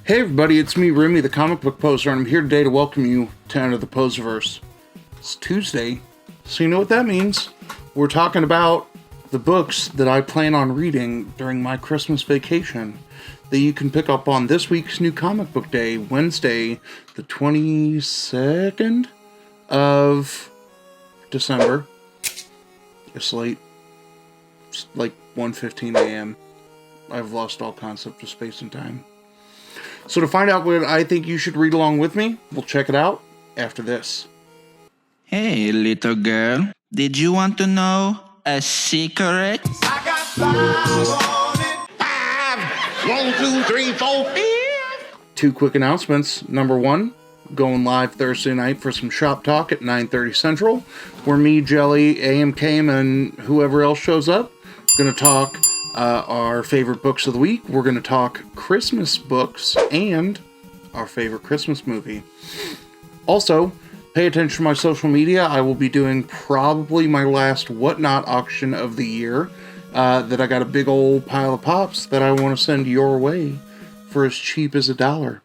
Hey everybody, it's me, Remy, the comic book poser, and I'm here today to welcome you to Enter the Poserverse. It's Tuesday, so you know what that means. We're talking about the books that I plan on reading during my Christmas vacation that you can pick up on this week's new comic book day, Wednesday, the 22nd of December. It's late. It's like 1:15 a.m. I've lost all concept of space and time. So to find out what I think you should read along with me, we'll check it out after this. Hey, little girl, did you want to know a secret? I got 5 on it. 5, 1, 2, 3, 4, 5. Two quick announcements. Number one, going live Thursday night for some shop talk at 9:30 Central, where me, Jelly, AMKM, and whoever else shows up, going to talk our favorite books of the week. We're going to talk Christmas books and our favorite Christmas movie. Also, pay attention to my social media. I will be doing probably my last Whatnot auction of the year. That I got a big old pile of pops that I want to send your way for as cheap as $1.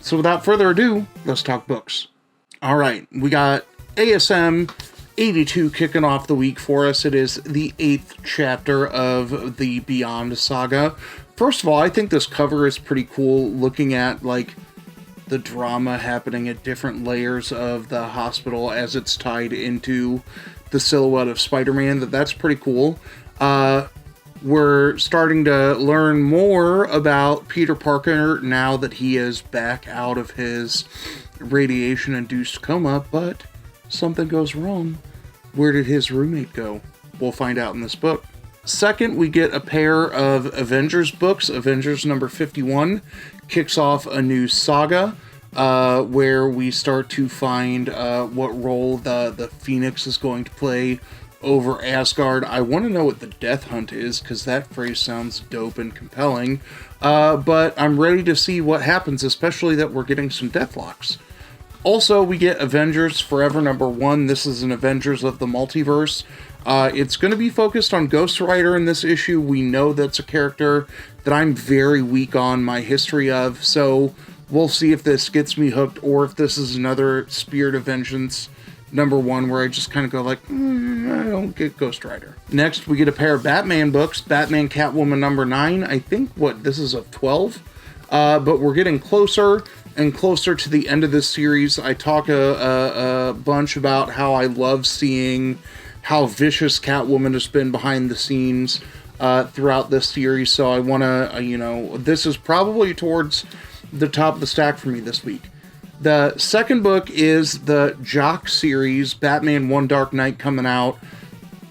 So without further ado, let's talk books. Alright, we got ASM 82 kicking off the week for us. It is the 8th chapter of the Beyond saga. First of all, I think this cover is pretty cool, looking at like the drama happening at different layers of the hospital as it's tied into the silhouette of Spider-Man. That's pretty cool. We're starting to learn more about Peter Parker now that he is back out of his radiation-induced coma, but something goes wrong. Where did his roommate go? We'll find out in this book. Second, we get a pair of Avengers books. Avengers number 51 kicks off a new saga where we start to find what role the Phoenix is going to play over Asgard. I want to know what the Death Hunt is, because that phrase sounds dope and compelling. But I'm ready to see what happens, especially that we're getting some Deathlocks. Also, we get Avengers Forever number 1. This is an Avengers of the Multiverse. It's going to be focused on Ghost Rider in this issue. We know that's a character that I'm very weak on my history of, so we'll see if this gets me hooked, or if this is another Spirit of Vengeance number 1 where I just kind of go like, I don't get Ghost Rider. Next, we get a pair of Batman books. Batman Catwoman number 9. I think, this is a 12? But we're getting closer and closer to the end of this series. I talk a bunch about how I love seeing how vicious Catwoman has been behind the scenes throughout this series, so I want to, this is probably towards the top of the stack for me this week. The second book is the Jock series, Batman One Dark Knight, coming out.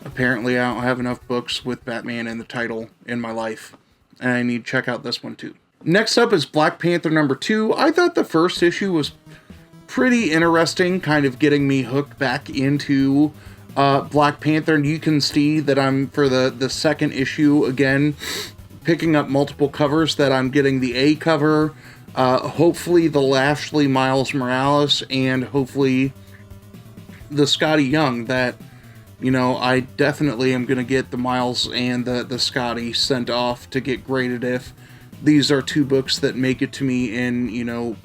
Apparently I don't have enough books with Batman in the title in my life, and I need to check out this one too. Next up is Black Panther number 2. I thought the first issue was pretty interesting, kind of getting me hooked back into Black Panther, and you can see that I'm, for the second issue, again, picking up multiple covers, that I'm getting the A cover, hopefully the Lashley Miles Morales, and hopefully the Scotty Young, that, I definitely am going to get the Miles and the Scotty sent off to get graded if these are two books that make it to me in,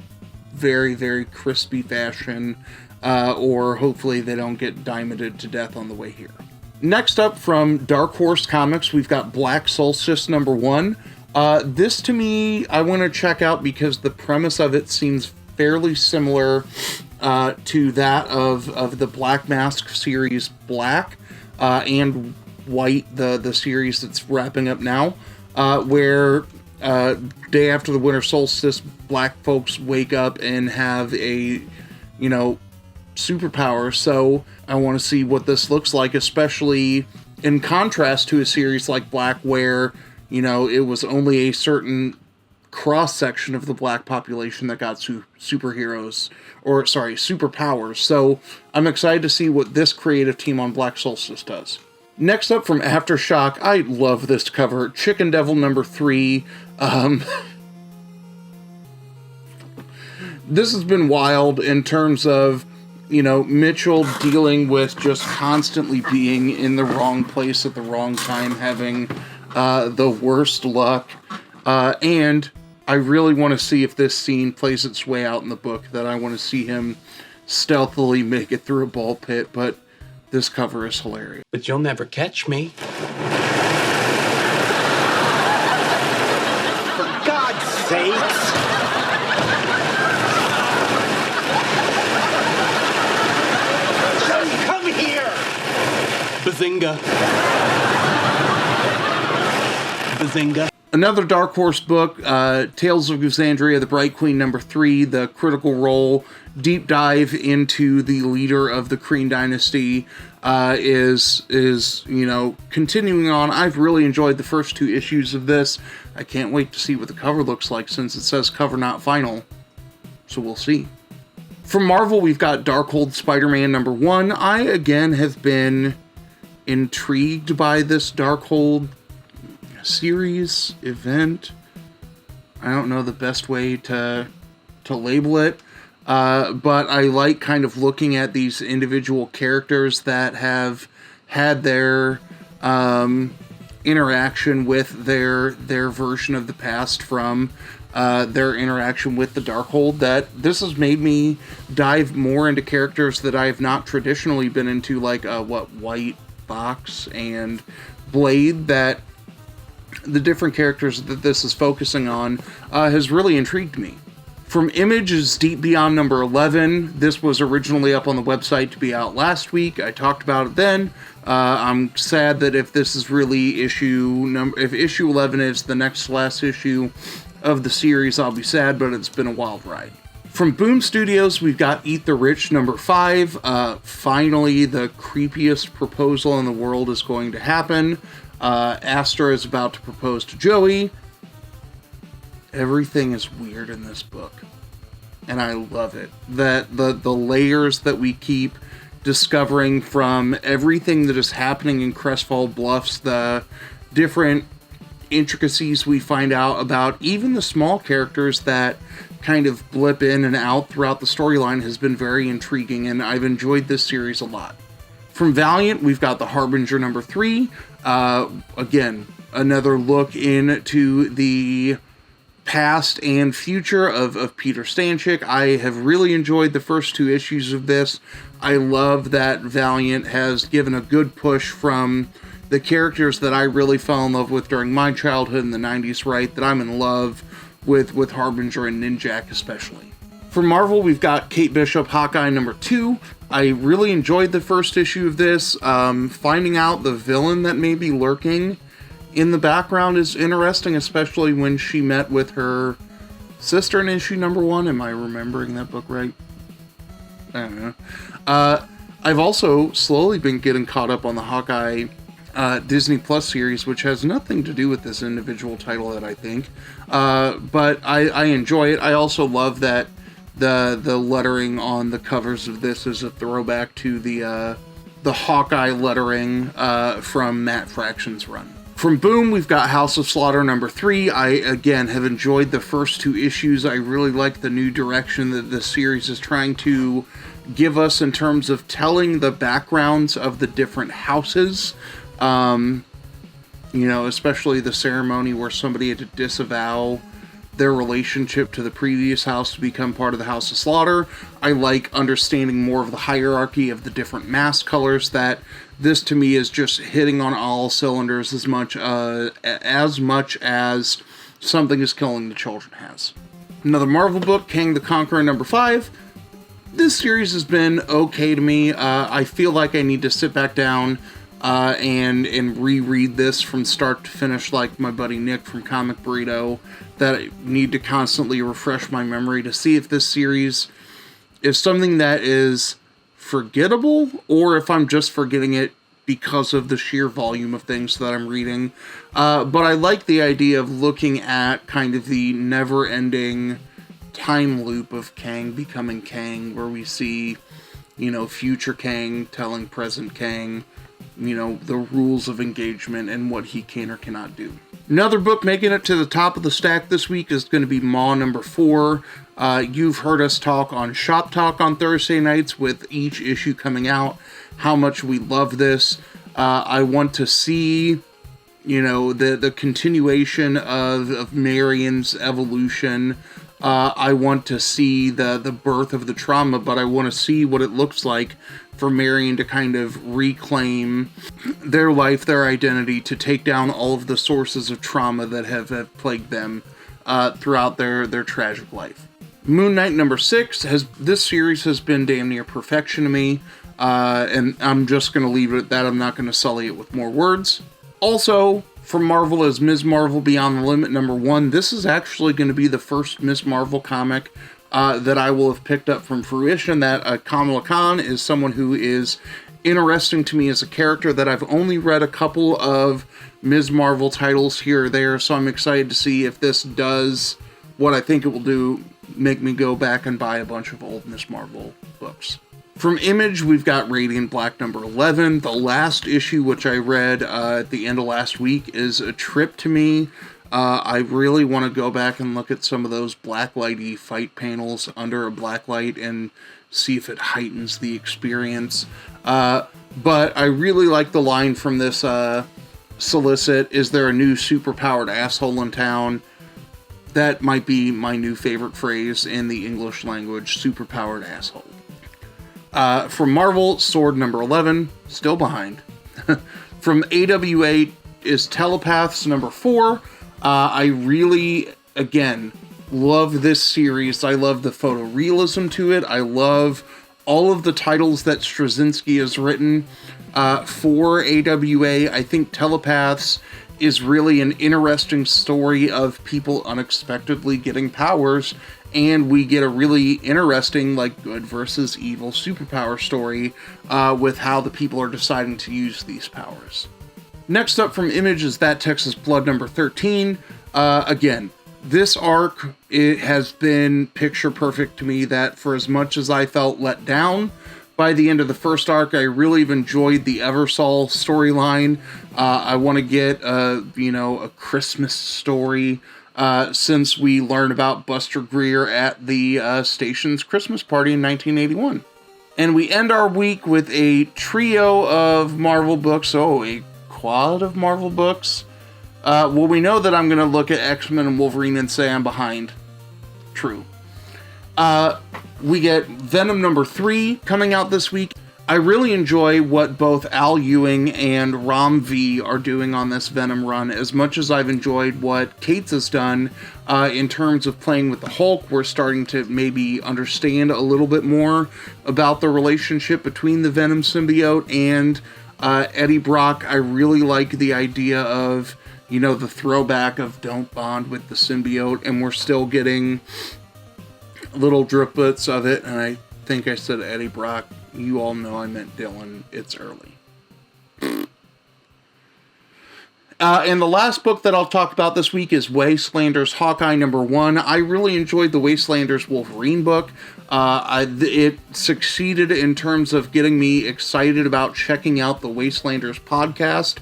very, very crispy fashion, or hopefully they don't get diamonded to death on the way here. Next up, from Dark Horse Comics, we've got Black Solstice number 1. This, to me, I want to check out because the premise of it seems fairly similar to that of the Black Mask series Black, and White, the series that's wrapping up now, where day after the winter solstice, black folks wake up and have a, superpower. So I want to see what this looks like, especially in contrast to a series like Black, where, it was only a certain cross-section of the black population that got superpowers. So I'm excited to see what this creative team on Black Solstice does. Next up, from Aftershock, I love this cover, Chicken Devil number 3. This has been wild in terms of, Mitchell dealing with just constantly being in the wrong place at the wrong time, having the worst luck, and I really want to see if this scene plays its way out in the book, that I want to see him stealthily make it through a ball pit, but this cover is hilarious. But you'll never catch me. For God's sakes! Come here! Bazinga. Bazinga. Another Dark Horse book, Tales of Xandria, the Bright Queen, #3, the Critical Role deep dive into the leader of the Kreen Dynasty is continuing on. I've really enjoyed the first 2 issues of this. I can't wait to see what the cover looks like, since it says cover not final. So we'll see. From Marvel, we've got Darkhold Spider-Man #1. I, again, have been intrigued by this Darkhold series, event. I don't know the best way to label it, but I like kind of looking at these individual characters that have had their interaction with their version of the past from their interaction with the Darkhold. That this has made me dive more into characters that I have not traditionally been into, like White Box and Blade. That the different characters that this is focusing on has really intrigued me. From Image is Deep Beyond #11. This was originally up on the website to be out last week. I talked about it then. I'm sad that if this is really if issue 11 is the next last issue of the series, I'll be sad, but it's been a wild ride. From Boom Studios, we've got Eat the Rich #5. Finally, the creepiest proposal in the world is going to happen. Astra is about to propose to Joey. Everything is weird in this book, and I love it. That the layers that we keep discovering, from everything that is happening in Crestfall Bluffs, the different intricacies we find out about even the small characters that kind of blip in and out throughout the storyline, has been very intriguing, and I've enjoyed this series a lot. From Valiant, we've got the Harbinger #3. Again, another look into the past and future of Peter Stanchik. I have really enjoyed the first 2 issues of this. I love that Valiant has given a good push from the characters that I really fell in love with during my childhood in the 90s, right? That I'm in love with Harbinger and Ninjak especially. For Marvel, we've got Kate Bishop, Hawkeye #2. I really enjoyed the first issue of this. Finding out the villain that may be lurking in the background is interesting, especially when she met with her sister in issue #1. Am I remembering that book right? I don't know. I've also slowly been getting caught up on the Hawkeye Disney Plus series, which has nothing to do with this individual title that I think. But I enjoy it. I also love that the lettering on the covers of this is a throwback to the Hawkeye lettering from Matt Fraction's run. From Boom, we've got House of Slaughter #3. I, again, have enjoyed the first 2 issues. I really like the new direction that the series is trying to give us in terms of telling the backgrounds of the different houses. Especially the ceremony where somebody had to disavow their relationship to the previous house to become part of the House of Slaughter. I like understanding more of the hierarchy of the different mask colors. That this to me is just hitting on all cylinders as much as Something is Killing the Children has. Another Marvel book, Kang the Conqueror #5. This series has been okay to me. I feel like I need to sit back down and reread this from start to finish, like my buddy Nick from Comic Burrito. That I need to constantly refresh my memory to see if this series is something that is forgettable, or if I'm just forgetting it because of the sheer volume of things that I'm reading. But I like the idea of looking at kind of the never-ending time loop of Kang becoming Kang, where we see, future Kang telling present Kang, the rules of engagement and what he can or cannot do. Another book making it to the top of the stack this week is going to be Maw #4. You've heard us talk on Shop Talk on Thursday nights with each issue coming out, how much we love this. I want to see, the continuation of Marion's evolution. I want to see the birth of the trauma, but I want to see what it looks like for Marion to kind of reclaim their life, their identity, to take down all of the sources of trauma that have plagued them throughout their tragic life. Moon Knight number 6, this series has been damn near perfection to me, and I'm just going to leave it at that. I'm not going to sully it with more words. Also, from Marvel is Ms. Marvel Beyond the Limit number 1. This is actually going to be the first Ms. Marvel comic that I will have picked up from fruition. That Kamala Khan is someone who is interesting to me as a character, that I've only read a couple of Ms. Marvel titles here or there, so I'm excited to see if this does what I think it will do, make me go back and buy a bunch of old Ms. Marvel books. From Image, we've got Radiant Black number 11. The last issue, which I read at the end of last week, is a trip to me. I really want to go back and look at some of those blacklighty fight panels under a blacklight and see if it heightens the experience. But I really like the line from this solicit, "Is there a new superpowered asshole in town?" That might be my new favorite phrase in the English language, superpowered asshole. From Marvel, Sword number 11, still behind. From AWA is Telepaths number 4. I really, again, love this series. I love the photorealism to it. I love all of the titles that Straczynski has written for AWA. I think Telepaths is really an interesting story of people unexpectedly getting powers, and we get a really interesting, good versus evil superpower story with how the people are deciding to use these powers. Next up from Image is That Texas Blood number 13. Again, this arc, it has been picture perfect to me, that for as much as I felt let down by the end of the first arc, I really have enjoyed the Eversol storyline. I want to get a Christmas story since we learned about Buster Greer at the station's Christmas party in 1981. And we end our week with a trio of Marvel books. A quad of Marvel books. We know that I'm going to look at X-Men and Wolverine and say I'm behind. True. We get Venom number 3 coming out this week. I really enjoy what both Al Ewing and Ram V are doing on this Venom run. As much as I've enjoyed what Cates has done in terms of playing with the Hulk, we're starting to maybe understand a little bit more about the relationship between the Venom symbiote and Eddie Brock. I really like the idea of, the throwback of don't bond with the symbiote, and we're still getting little driplets of it, and I think I said Eddie Brock. You all know I meant Dylan. It's early. And the last book that I'll talk about this week is Wastelanders Hawkeye number 1. I really enjoyed the Wastelanders Wolverine book. It succeeded in terms of getting me excited about checking out the Wastelanders podcast,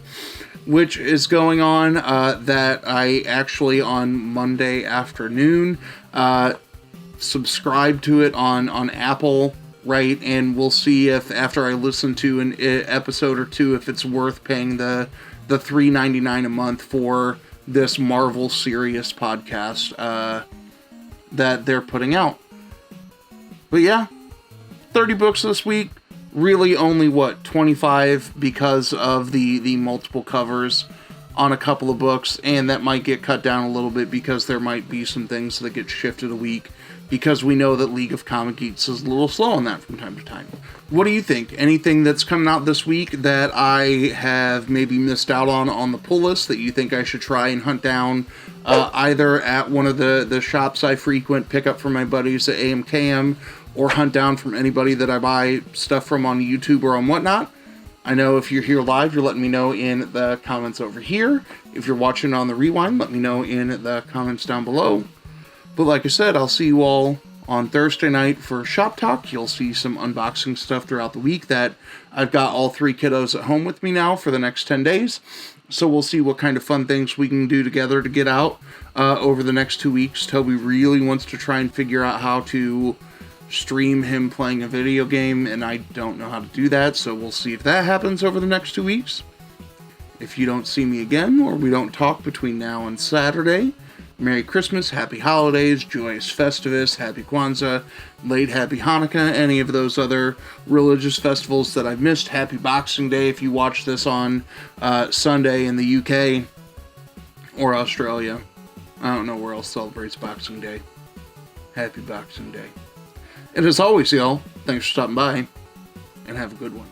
which is going on, that I actually on Monday afternoon subscribe to it on Apple, right? And we'll see if after I listen to an episode or two, if it's worth paying the $3.99 a month for this Marvel Serious podcast that they're putting out. But yeah, 30 books this week. Really only, 25 because of the multiple covers on a couple of books, and that might get cut down a little bit because there might be some things that get shifted a week, because we know that League of Comic Geeks is a little slow on that from time to time. What do you think? Anything that's coming out this week that I have maybe missed out on the pull list that you think I should try and hunt down either at one of the shops I frequent, pick up from my buddies at AMKM, or hunt down from anybody that I buy stuff from on YouTube or on whatnot? I know if you're here live, you're letting me know in the comments over here. If you're watching on the rewind, let me know in the comments down below. But like I said, I'll see you all on Thursday night for Shop Talk. You'll see some unboxing stuff throughout the week that I've got all 3 kiddos at home with me now for the next 10 days. So we'll see what kind of fun things we can do together to get out over the next 2 weeks. Toby really wants to try and figure out how to stream him playing a video game, and I don't know how to do that, so we'll see if that happens over the next 2 weeks. If you don't see me again, or we don't talk between now and Saturday, Merry Christmas, Happy Holidays, Joyous Festivus, Happy Kwanzaa, late Happy Hanukkah, any of those other religious festivals that I've missed. Happy Boxing Day if you watch this on Sunday in the UK or Australia. I don't know where else celebrates Boxing Day. Happy Boxing Day. And as always, y'all, thanks for stopping by, and have a good one.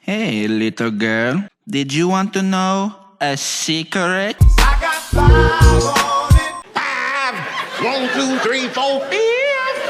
Hey, little girl, did you want to know a secret? I got 5 on it. 5, 1, 2, 3, 4.